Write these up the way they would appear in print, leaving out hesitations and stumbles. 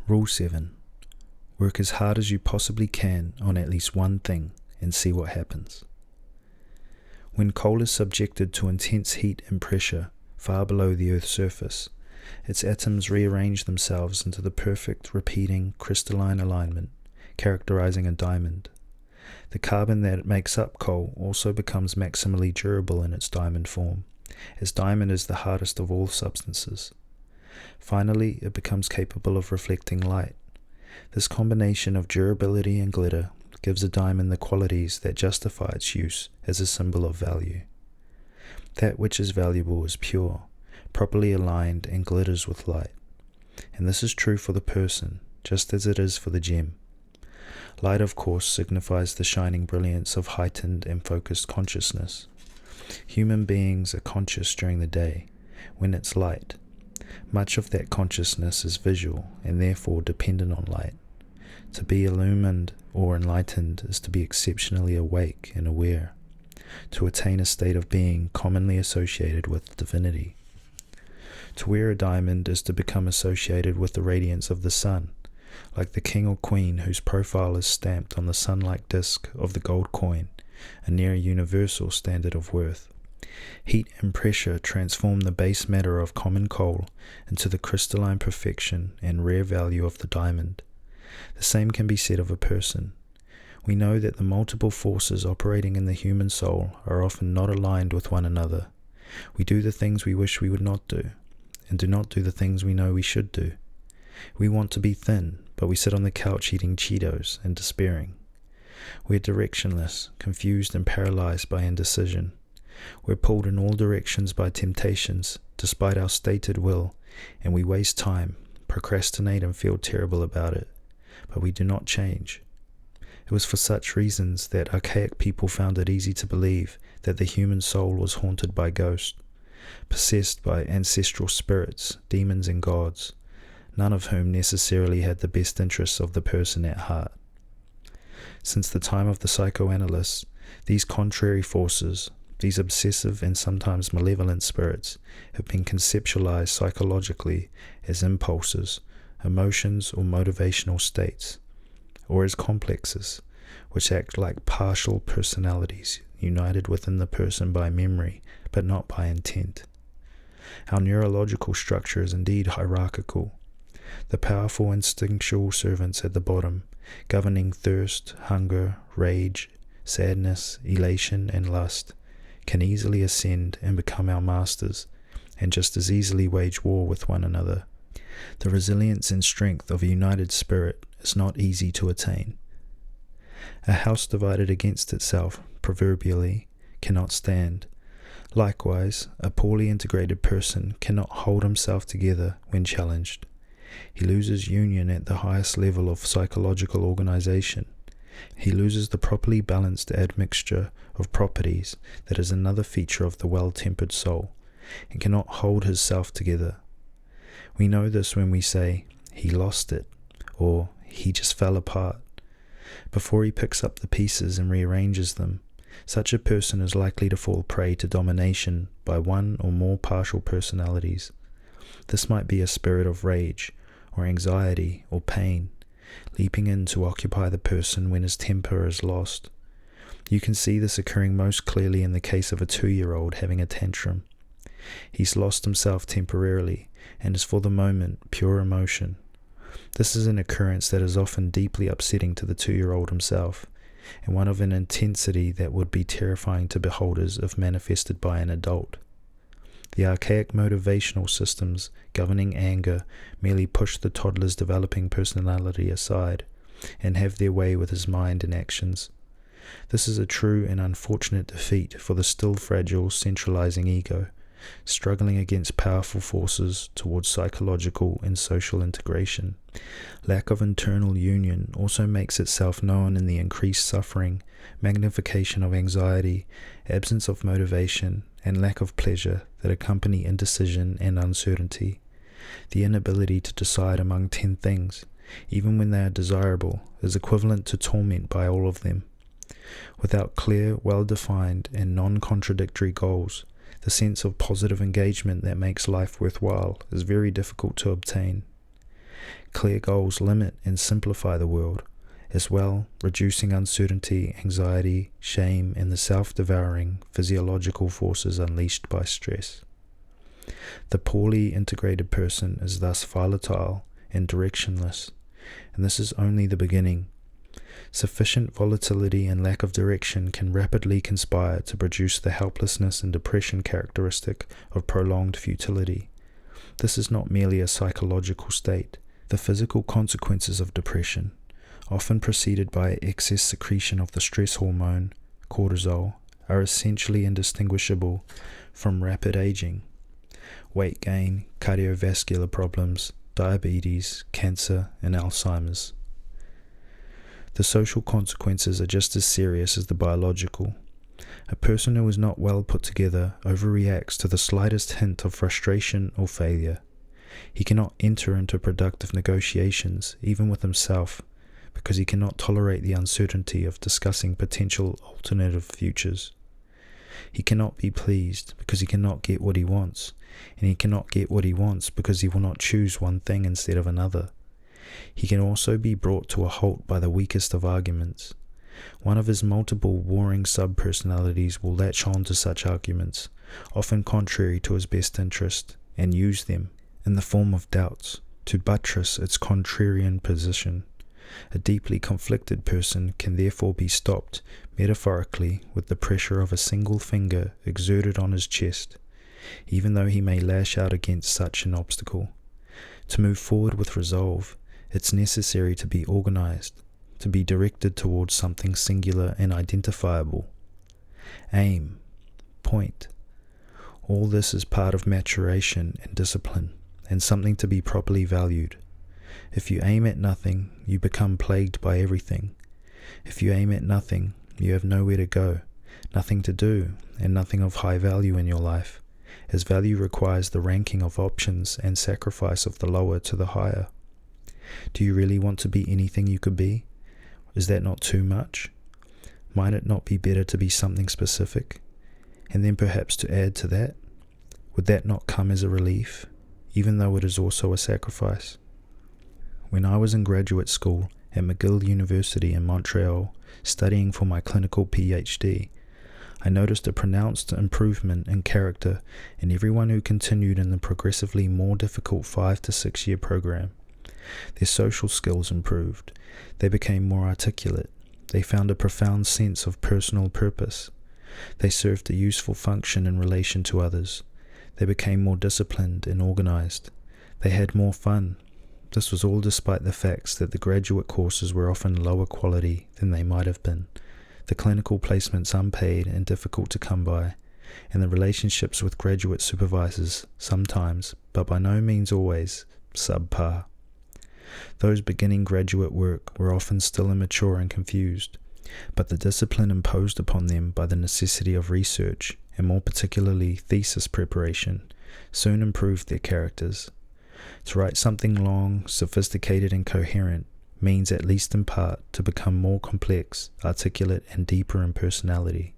Rule 7. Work as hard as you possibly can on at least one thing and see what happens. When coal is subjected to intense heat and pressure far below the Earth's surface, its atoms rearrange themselves into the perfect, repeating, crystalline alignment, characterizing a diamond. The carbon that makes up coal also becomes maximally durable in its diamond form, as diamond is the hardest of all substances. Finally, it becomes capable of reflecting light. This combination of durability and glitter gives a diamond the qualities that justify its use as a symbol of value. That which is valuable is pure, properly aligned, and glitters with light. And this is true for the person, just as it is for the gem. Light, of course, signifies the shining brilliance of heightened and focused consciousness. Human beings are conscious during the day, when it's light. Much of that consciousness is visual and therefore dependent on light. To be illumined or enlightened is to be exceptionally awake and aware, to attain a state of being commonly associated with divinity. To wear a diamond is to become associated with the radiance of the sun, like the king or queen whose profile is stamped on the sun-like disk of the gold coin, a near universal standard of worth. Heat and pressure transform the base matter of common coal into the crystalline perfection and rare value of the diamond. The same can be said of a person. We know that the multiple forces operating in the human soul are often not aligned with one another. We do the things we wish we would not do, and do not do the things we know we should do. We want to be thin, but we sit on the couch eating Cheetos and despairing. We're directionless, confused and paralyzed by indecision. We're pulled in all directions by temptations, despite our stated will, and we waste time, procrastinate and feel terrible about it, but we do not change. It was for such reasons that archaic people found it easy to believe that the human soul was haunted by ghosts, possessed by ancestral spirits, demons and gods, none of whom necessarily had the best interests of the person at heart. Since the time of the psychoanalysts, these contrary forces, these obsessive and sometimes malevolent spirits, have been conceptualized psychologically as impulses, emotions or motivational states, or as complexes, which act like partial personalities united within the person by memory, but not by intent. Our neurological structure is indeed hierarchical. The powerful instinctual servants at the bottom, governing thirst, hunger, rage, sadness, elation, and lust, can easily ascend and become our masters, and just as easily wage war with one another. The resilience and strength of a united spirit is not easy to attain. A house divided against itself, proverbially, cannot stand. Likewise, a poorly integrated person cannot hold himself together when challenged. He loses union at the highest level of psychological organization. He loses the properly balanced admixture of properties that is another feature of the well-tempered soul, and cannot hold his self together. We know this when we say, he lost it, or he just fell apart. Before he picks up the pieces and rearranges them, such a person is likely to fall prey to domination by one or more partial personalities. This might be a spirit of rage, or anxiety, or pain, leaping in to occupy the person when his temper is lost. You can see this occurring most clearly in the case of a 2-year-old having a tantrum. He's lost himself temporarily, and is for the moment pure emotion. This is an occurrence that is often deeply upsetting to the 2-year-old himself, and one of an intensity that would be terrifying to beholders if manifested by an adult. The archaic motivational systems governing anger merely push the toddler's developing personality aside, and have their way with his mind and actions. This is a true and unfortunate defeat for the still fragile centralizing ego, struggling against powerful forces towards psychological and social integration. Lack of internal union also makes itself known in the increased suffering, magnification of anxiety, absence of motivation, and lack of pleasure that accompany indecision and uncertainty. The inability to decide among 10 things, even when they are desirable, is equivalent to torment by all of them. Without clear, well-defined, and non-contradictory goals, the sense of positive engagement that makes life worthwhile is very difficult to obtain. Clear goals limit and simplify the world, as well, reducing uncertainty, anxiety, shame, and the self-devouring physiological forces unleashed by stress. The poorly integrated person is thus volatile and directionless, and this is only the beginning. Sufficient volatility and lack of direction can rapidly conspire to produce the helplessness and depression characteristic of prolonged futility. This is not merely a psychological state. The physical consequences of depression, often preceded by excess secretion of the stress hormone, cortisol, are essentially indistinguishable from rapid aging. Weight gain, cardiovascular problems, diabetes, cancer, and Alzheimer's. The social consequences are just as serious as the biological. A person who is not well put together overreacts to the slightest hint of frustration or failure. He cannot enter into productive negotiations, even with himself, because he cannot tolerate the uncertainty of discussing potential alternative futures. He cannot be pleased because he cannot get what he wants, and he cannot get what he wants because he will not choose one thing instead of another. He can also be brought to a halt by the weakest of arguments. One of his multiple warring sub-personalities will latch on to such arguments, often contrary to his best interest, and use them, in the form of doubts, to buttress its contrarian position. A deeply conflicted person can therefore be stopped, metaphorically, with the pressure of a single finger exerted on his chest, even though he may lash out against such an obstacle. To move forward with resolve, it's necessary to be organized, to be directed towards something singular and identifiable. Aim, point. All this is part of maturation and discipline, and something to be properly valued. If you aim at nothing, you become plagued by everything. If you aim at nothing, you have nowhere to go, nothing to do, and nothing of high value in your life, as value requires the ranking of options and sacrifice of the lower to the higher. Do you really want to be anything you could be? Is that not too much? Might it not be better to be something specific? And then perhaps to add to that? Would that not come as a relief, even though it is also a sacrifice? When I was in graduate school at McGill University in Montreal, studying for my clinical PhD, I noticed a pronounced improvement in character in everyone who continued in the progressively more difficult 5 to 6 year program. Their social skills improved. They became more articulate. They found a profound sense of personal purpose. They served a useful function in relation to others. They became more disciplined and organized. They had more fun. This was all despite the facts that the graduate courses were often lower quality than they might have been, the clinical placements unpaid and difficult to come by, and the relationships with graduate supervisors sometimes, but by no means always, subpar. Those beginning graduate work were often still immature and confused, but the discipline imposed upon them by the necessity of research, and more particularly thesis preparation, soon improved their characters. To write something long, sophisticated and coherent means, at least in part, to become more complex, articulate and deeper in personality.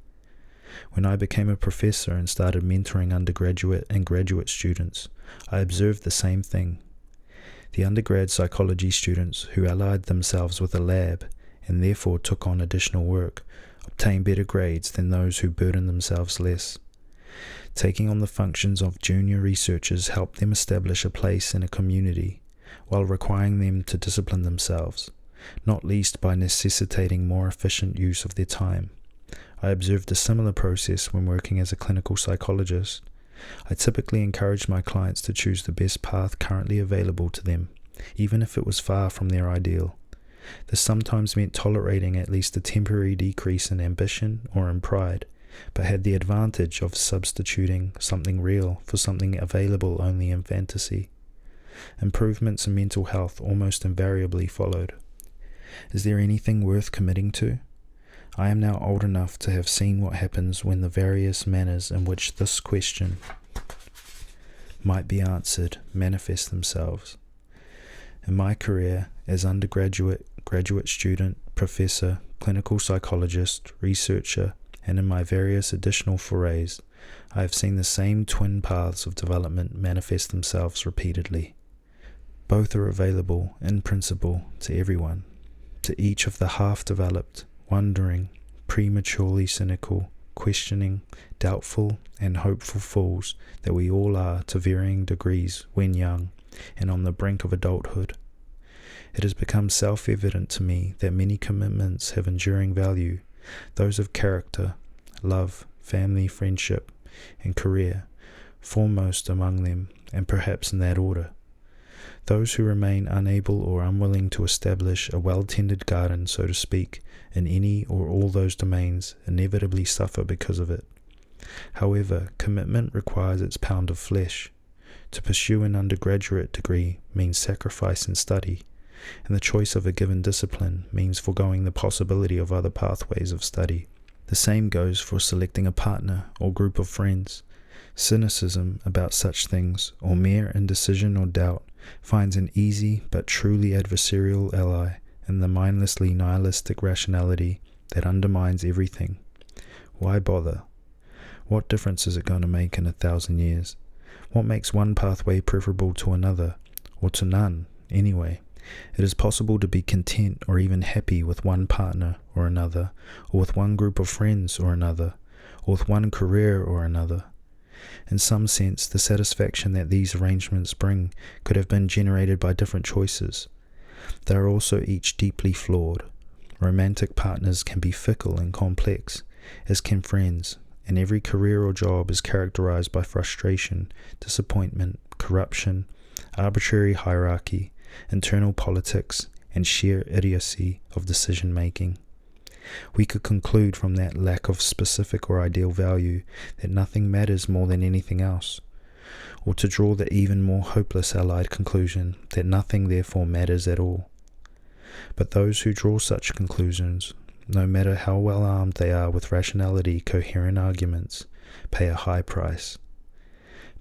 When I became a professor and started mentoring undergraduate and graduate students, I observed the same thing. The undergrad psychology students who allied themselves with a lab and therefore took on additional work obtained better grades than those who burdened themselves less. Taking on the functions of junior researchers helped them establish a place in a community, while requiring them to discipline themselves, not least by necessitating more efficient use of their time. I observed a similar process when working as a clinical psychologist. I typically encourage my clients to choose the best path currently available to them, even if it was far from their ideal. This sometimes meant tolerating at least a temporary decrease in ambition or in pride, but had the advantage of substituting something real for something available only in fantasy. Improvements in mental health almost invariably followed. Is there anything worth committing to? I am now old enough to have seen what happens when the various manners in which this question might be answered manifest themselves. In my career as undergraduate, graduate student, professor, clinical psychologist, researcher, and in my various additional forays, I have seen the same twin paths of development manifest themselves repeatedly. Both are available, in principle, to everyone, to each of the half-developed, wondering, prematurely cynical, questioning, doubtful, and hopeful fools that we all are to varying degrees when young and on the brink of adulthood. It has become self-evident to me that many commitments have enduring value, those of character, love, family, friendship, and career, foremost among them, and perhaps in that order. Those who remain unable or unwilling to establish a well-tended garden, so to speak, in any or all those domains, inevitably suffer because of it. However, commitment requires its pound of flesh. To pursue an undergraduate degree means sacrifice in study, and the choice of a given discipline means foregoing the possibility of other pathways of study. The same goes for selecting a partner or group of friends. Cynicism about such things, or mere indecision or doubt, finds an easy but truly adversarial ally in the mindlessly nihilistic rationality that undermines everything. Why bother? What difference is it going to make in 1,000 years? What makes one pathway preferable to another, or to none, anyway? It is possible to be content or even happy with one partner or another, or with one group of friends or another, or with one career or another. In some sense, the satisfaction that these arrangements bring could have been generated by different choices. They are also each deeply flawed. Romantic partners can be fickle and complex, as can friends, and every career or job is characterized by frustration, disappointment, corruption, arbitrary hierarchy, internal politics, and sheer idiocy of decision-making. We could conclude from that lack of specific or ideal value that nothing matters more than anything else, or to draw the even more hopeless allied conclusion that nothing therefore matters at all. But those who draw such conclusions, no matter how well armed they are with rationality, coherent arguments, pay a high price.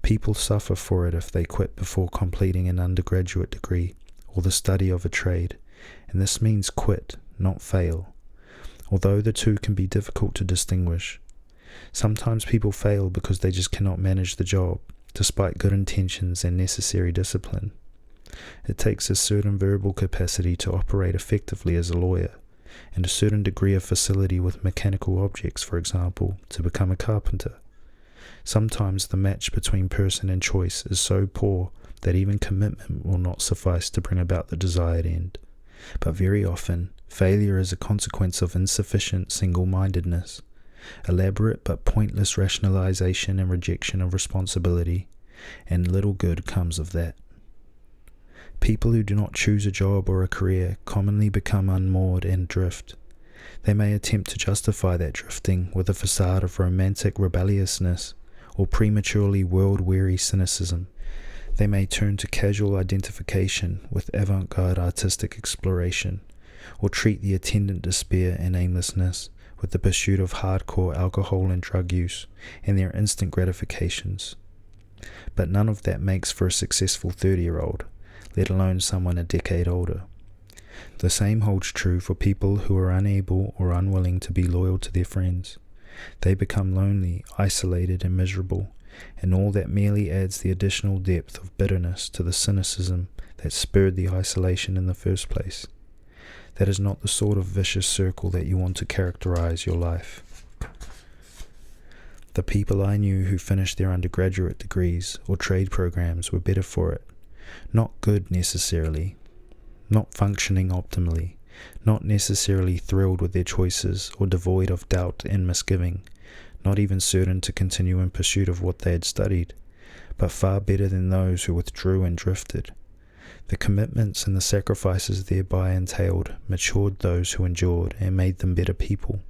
People suffer for it if they quit before completing an undergraduate degree or the study of a trade, and this means quit, not fail, although the two can be difficult to distinguish. Sometimes people fail because they just cannot manage the job, despite good intentions and necessary discipline. It takes a certain verbal capacity to operate effectively as a lawyer, and a certain degree of facility with mechanical objects, for example, to become a carpenter. Sometimes the match between person and choice is so poor that even commitment will not suffice to bring about the desired end. But very often, failure is a consequence of insufficient single-mindedness, elaborate but pointless rationalization and rejection of responsibility, and little good comes of that. People who do not choose a job or a career commonly become unmoored and drift. They may attempt to justify that drifting with a facade of romantic rebelliousness or prematurely world-weary cynicism. They may turn to casual identification with avant-garde artistic exploration, or treat the attendant despair and aimlessness with the pursuit of hardcore alcohol and drug use and their instant gratifications. But none of that makes for a successful 30-year-old, let alone someone a decade older. The same holds true for people who are unable or unwilling to be loyal to their friends. They become lonely, isolated, and miserable, and all that merely adds the additional depth of bitterness to the cynicism that spurred the isolation in the first place. That is not the sort of vicious circle that you want to characterize your life. The people I knew who finished their undergraduate degrees or trade programs were better for it. Not good necessarily, not functioning optimally, not necessarily thrilled with their choices or devoid of doubt and misgiving, not even certain to continue in pursuit of what they had studied, but far better than those who withdrew and drifted. The commitments and the sacrifices thereby entailed matured those who endured and made them better people.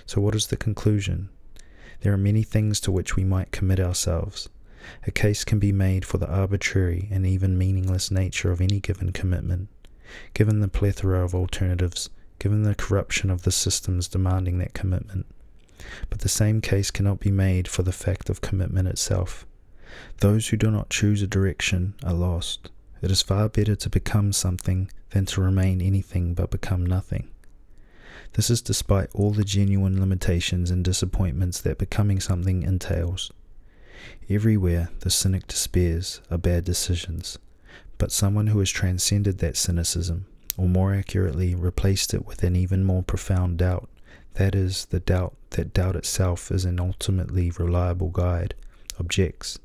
So what is the conclusion? There are many things to which we might commit ourselves. A case can be made for the arbitrary and even meaningless nature of any given commitment, given the plethora of alternatives, given the corruption of the systems demanding that commitment. But the same case cannot be made for the fact of commitment itself. Those who do not choose a direction are lost. It is far better to become something than to remain anything but become nothing. This is despite all the genuine limitations and disappointments that becoming something entails. Everywhere the cynic despairs are bad decisions, But someone who has transcended that cynicism, or more accurately, replaced it with an even more profound doubt, that is, the doubt that doubt itself is an ultimately reliable guide, objects,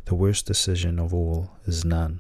the worst decision of all is none.